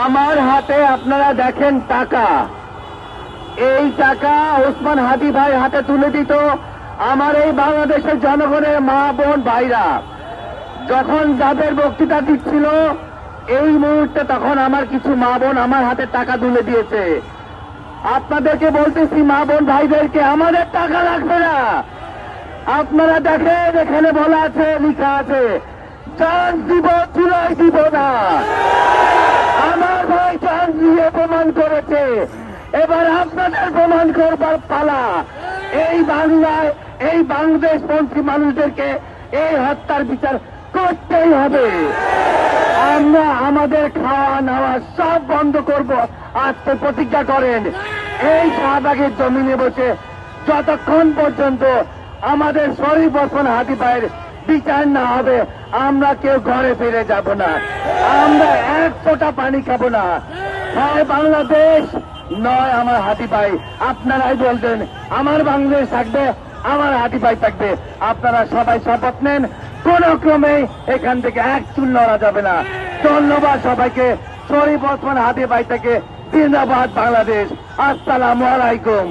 আমার হাতে আপনারা দেখেন টাকা, এই টাকা ওসমান হাদি ভাই হাতে তুলে দিত আমার এই বাংলাদেশের জনগণের মা বোন ভাইরা। যখন যাদের বক্তৃতা দিচ্ছিল এই মুহূর্তে তখন আমার কিছু মা বোন আমার হাতে টাকা তুলে দিয়েছে। আপনাদেরকে বলতেছি মা বোন ভাইদেরকে, আমাদের টাকা লাগবে না। আপনারা দেখেন এখানে বলা আছে, লেখা আছে, চান্স দিব চুলাই দিব না। আমার ভাই চান্স দিয়ে প্রমাণ করেছে, এবার আপনাদের প্রমাণ করবার পালা। এই বাংলায় এই বাংলাদেশপন্থী মানুষদেরকে এই হত্যার বিচার করতেই হবে। আমরা আমাদের খাওয়া নেওয়া সব বন্ধ করব, আজকে প্রতিজ্ঞা করেন। এই শাহবাগের জমিনে বসে যতক্ষণ পর্যন্ত আমাদের শরীফ ওসমান হাদি ভাইয়ের বিচার না হবে আমরা কেউ ঘরে ফিরে যাব না, আমরা এক ফোঁটা পানি খাবো না। হয় বাংলাদেশ নয় আমার হাদি ভাই। আপনারাই বলবেন আমার বাংলাদেশ থাকবে, আমার হাদি ভাই থাকবে। আপনারা সবাই শপথ নেন, কোন ক্রমে এখান থেকে এক চুল নড়া যাবে না। ধন্যবাদ সবাইকে। শরীফ ওসমান হাদি ভাই থেকে জিন্দাবাদ বাংলাদেশ। আসসালামু আলাইকুম।